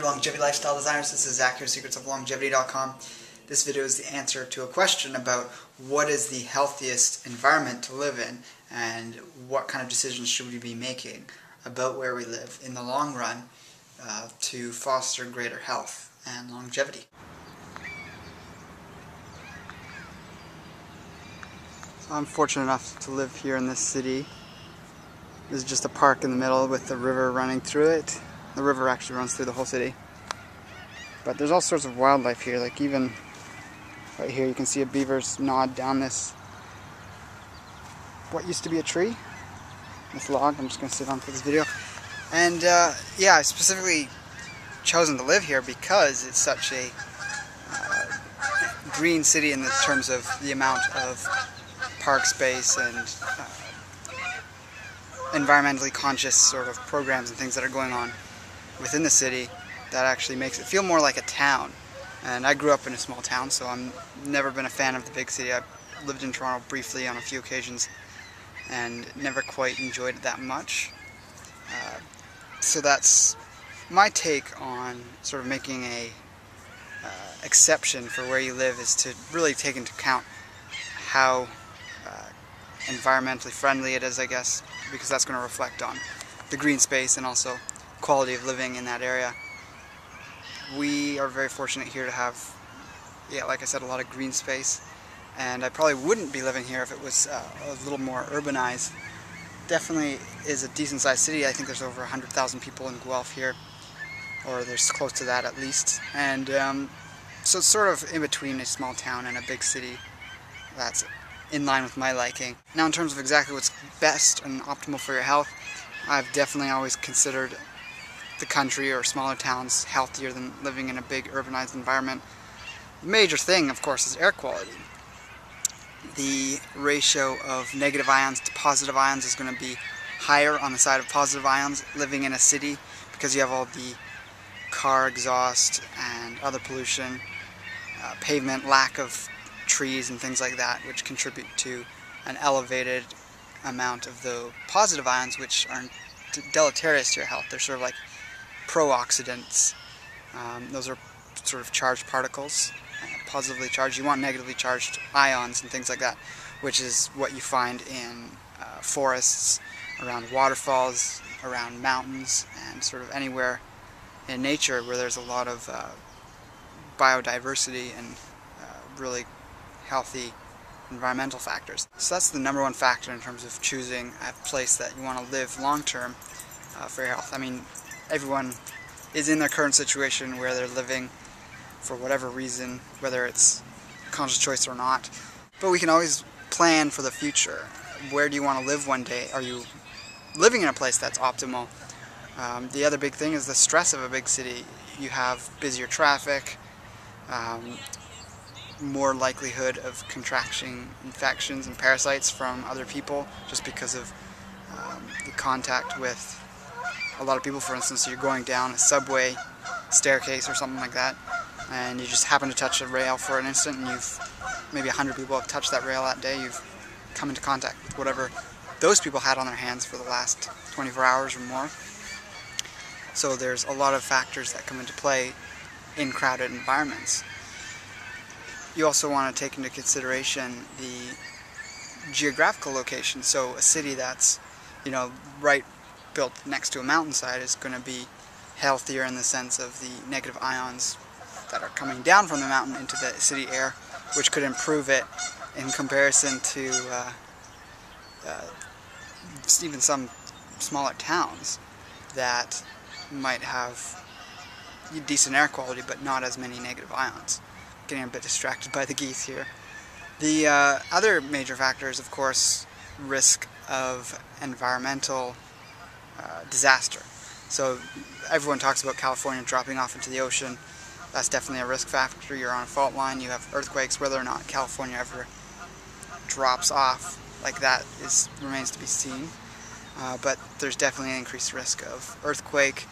Longevity Lifestyle Designers. This is Zach here, secretsoflongevity.com. This video is the answer to a question about what is the healthiest environment to live in and what kind of decisions should we be making about where we live in the long run to foster greater health and longevity. So I'm fortunate enough to live here in this city. This is just a park in the middle with the river running through it. The river actually runs through the whole city. But there's all sorts of wildlife here, like even right here you can see a beaver's gnawed down this, what used to be a tree, this log. I'm just going to sit on for this video. And yeah, I specifically chosen to live here because it's such a green city in the terms of the amount of park space and environmentally conscious sort of programs and things that are going on within the city that actually makes it feel more like a town. And I grew up in a small town, so I'm never been a fan of the big city. I lived in Toronto briefly on a few occasions and never quite enjoyed it that much. So that's my take on sort of making a exception for where you live, is to really take into account how environmentally friendly it is, I guess, because that's going to reflect on the green space and also quality of living in that area. We are very fortunate here to have, yeah, like I said, a lot of green space, and I probably wouldn't be living here if it was a little more urbanized. Definitely is a decent sized city. I think there's over 100,000 people in Guelph here, or there's close to that at least, and so it's sort of in between a small town and a big city. That's in line with my liking. Now, in terms of exactly what's best and optimal for your health, I've definitely always considered the country or smaller towns healthier than living in a big urbanized environment. The major thing, of course, is air quality. The ratio of negative ions to positive ions is going to be higher on the side of positive ions living in a city, because you have all the car exhaust and other pollution, pavement, lack of trees and things like that, which contribute to an elevated amount of the positive ions, which are deleterious to your health. They're sort of like pro-oxidants. Those are sort of charged particles, positively charged. You want negatively charged ions and things like that, which is what you find in forests, around waterfalls, around mountains, and sort of anywhere in nature where there's a lot of biodiversity and really healthy environmental factors. So that's the number one factor in terms of choosing a place that you want to live long term for your health. I mean, everyone is in their current situation where they're living for whatever reason, whether it's conscious choice or not, but we can always plan for the future. Where do you want to live one day? Are you living in a place that's optimal? The other big thing is the stress of a big city. You have busier traffic, more likelihood of contracting infections and parasites from other people just because of the contact with a lot of people. For instance, you're going down a subway staircase or something like that, and you just happen to touch a rail for an instant, and maybe 100 people have touched that rail that day. You've come into contact with whatever those people had on their hands for the last 24 hours or more. So there's a lot of factors that come into play in crowded environments. You also want to take into consideration the geographical location. So a city that's, right built next to a mountainside is going to be healthier in the sense of the negative ions that are coming down from the mountain into the city air, which could improve it in comparison to even some smaller towns that might have decent air quality but not as many negative ions. Getting a bit distracted by the geese here. The other major factor is, of course, risk of environmental disaster. So everyone talks about California dropping off into the ocean. That's definitely a risk factor. You're on a fault line, you have earthquakes. Whether or not California ever drops off like that remains to be seen. But there's definitely an increased risk of earthquake.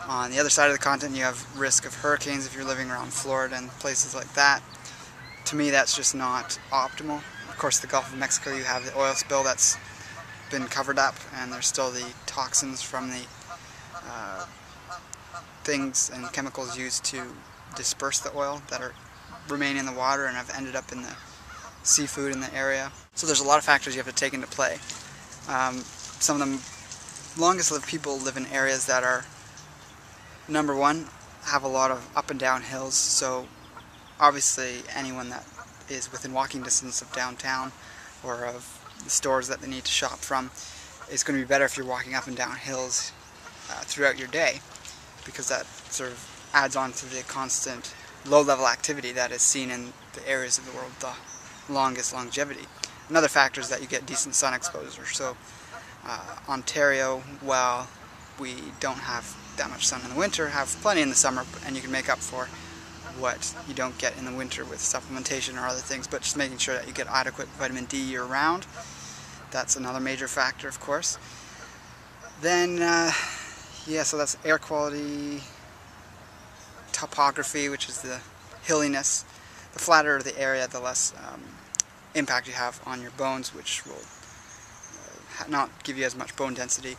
On the other side of the continent, you have risk of hurricanes if you're living around Florida and places like that. To me, that's just not optimal. Of course, the Gulf of Mexico, you have the oil spill that's been covered up, and there's still the toxins from the things and chemicals used to disperse the oil that remain in the water and have ended up in the seafood in the area. So there's a lot of factors you have to take into play. Some of the longest lived people live in areas that are, number one, have a lot of up and down hills. So obviously anyone that is within walking distance of downtown or of the stores that they need to shop from is going to be better if you're walking up and down hills throughout your day, because that sort of adds on to the constant low-level activity that is seen in the areas of the world with the longest longevity. Another factor is that you get decent sun exposure. So Ontario, while we don't have that much sun in the winter, have plenty in the summer, and you can make up for what you don't get in the winter with supplementation or other things, but just making sure that you get adequate vitamin D year-round. That's another major factor, of course. Then, yeah, so that's air quality, topography, which is the hilliness. The flatter the area, the less impact you have on your bones, which will not give you as much bone density.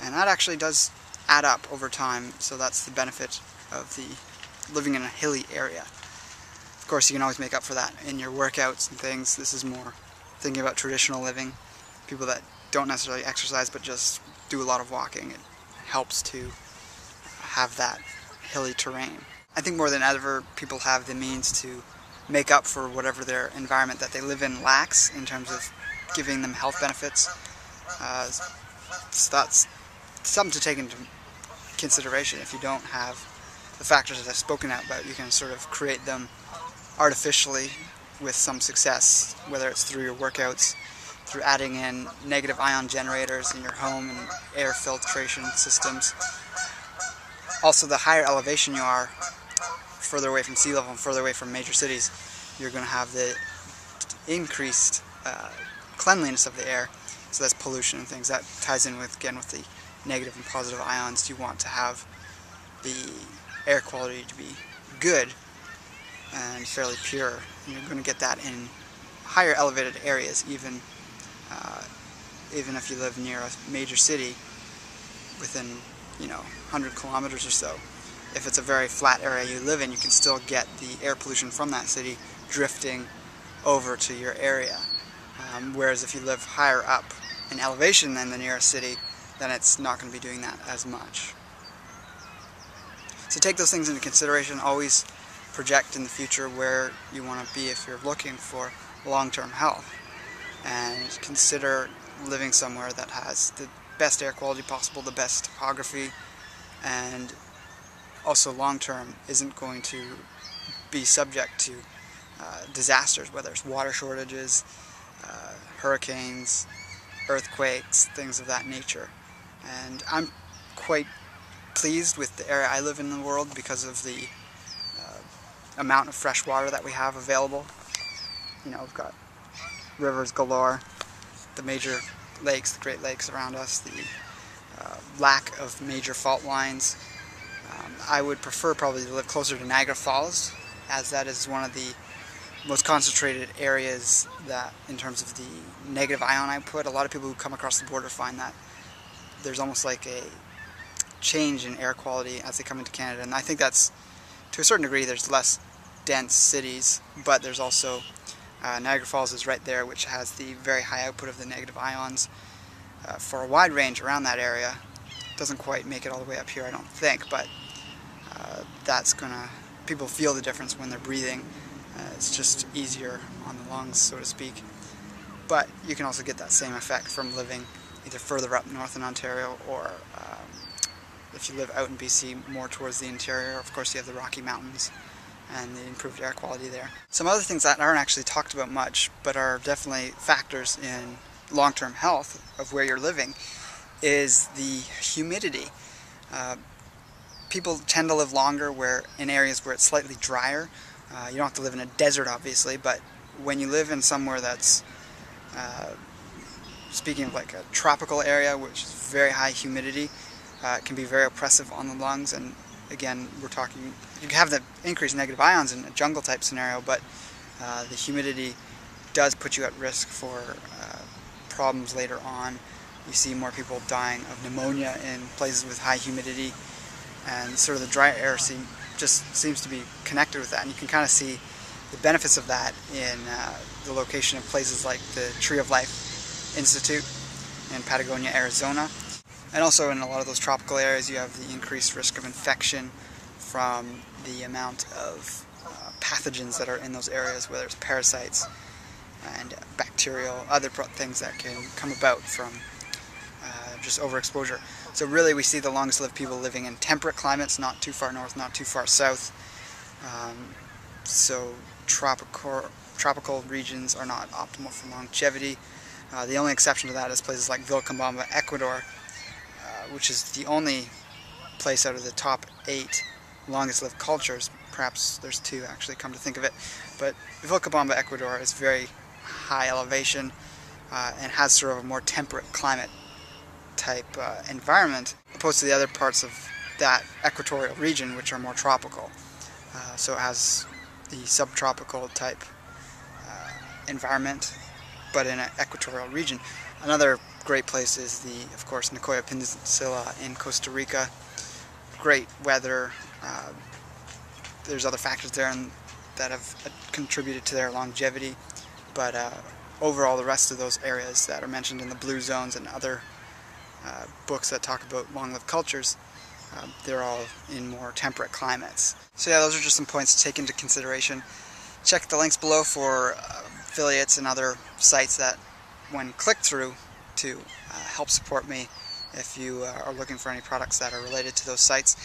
And that actually does add up over time, so that's the benefit of the living in a hilly area. Of course, you can always make up for that in your workouts and things. This is more thinking about traditional living. People that don't necessarily exercise but just do a lot of walking, it helps to have that hilly terrain. I think more than ever people have the means to make up for whatever their environment that they live in lacks in terms of giving them health benefits. So that's something to take into consideration. If you don't have the factors that I've spoken about, you can sort of create them artificially with some success, whether it's through your workouts, through adding in negative ion generators in your home and air filtration systems. Also, the higher elevation you are, further away from sea level and further away from major cities, you're going to have the increased cleanliness of the air. So that's pollution and things. That ties in with, again, with the negative and positive ions. You want to have the air quality to be good and fairly pure. And you're going to get that in higher elevated areas, even if you live near a major city within, 100 kilometers or so. If it's a very flat area you live in, you can still get the air pollution from that city drifting over to your area. Whereas if you live higher up in elevation than the nearest city, then it's not going to be doing that as much. So take those things into consideration. Always project in the future where you want to be if you're looking for long-term health. And consider living somewhere that has the best air quality possible, the best topography, and also long-term isn't going to be subject to disasters, whether it's water shortages, hurricanes, earthquakes, things of that nature. And I'm quite pleased with the area I live in the world because of the amount of fresh water that we have available. We've got rivers galore, the major lakes, the Great Lakes around us, the lack of major fault lines. I would prefer probably to live closer to Niagara Falls, as that is one of the most concentrated areas that, in terms of the negative ion output, a lot of people who come across the border find that there's almost like a change in air quality as they come into Canada. And I think that's, to a certain degree, there's less dense cities, but there's also Niagara Falls is right there, which has the very high output of the negative ions for a wide range around that area. Doesn't quite make it all the way up here, I don't think, but that's gonna, people feel the difference when they're breathing. It's just easier on the lungs, so to speak. But you can also get that same effect from living either further up north in Ontario, or if you live out in BC, more towards the interior. Of course, you have the Rocky Mountains and the improved air quality there. Some other things that aren't actually talked about much, but are definitely factors in long-term health of where you're living, is the humidity. People tend to live longer in areas where it's slightly drier. You don't have to live in a desert, obviously, but when you live in somewhere that's, speaking of like a tropical area, which is very high humidity, it can be very oppressive on the lungs. And again, we're talking, you can have the increased negative ions in a jungle type scenario, but the humidity does put you at risk for problems later on. You see more people dying of pneumonia in places with high humidity. and sort of the dry air just seems to be connected with that, and you can kind of see the benefits of that in the location of places like the Tree of Life Institute in Patagonia, Arizona. And also in a lot of those tropical areas you have the increased risk of infection from the amount of pathogens that are in those areas, whether it's parasites and bacterial, other things that can come about from just overexposure. So really we see the longest lived people living in temperate climates, not too far north, not too far south. So tropical regions are not optimal for longevity. The only exception to that is places like Vilcabamba, Ecuador, which is the only place out of the top 8 longest lived cultures. Perhaps there's 2 actually, come to think of it. But Vilcabamba, Ecuador is very high elevation and has sort of a more temperate climate type environment, opposed to the other parts of that equatorial region, which are more tropical. So it has the subtropical type environment, but in an equatorial region. Another great place is of course, Nicoya Peninsula in Costa Rica. Great weather. There's other factors there that have contributed to their longevity, but overall the rest of those areas that are mentioned in the blue zones and other books that talk about long-lived cultures, they're all in more temperate climates. So yeah, those are just some points to take into consideration. Check the links below for affiliates and other sites that, when clicked through, to help support me if you are looking for any products that are related to those sites.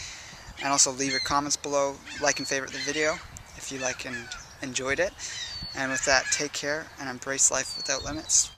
And also leave your comments below, like and favorite the video if you like and enjoyed it. And with that, take care and embrace life without limits.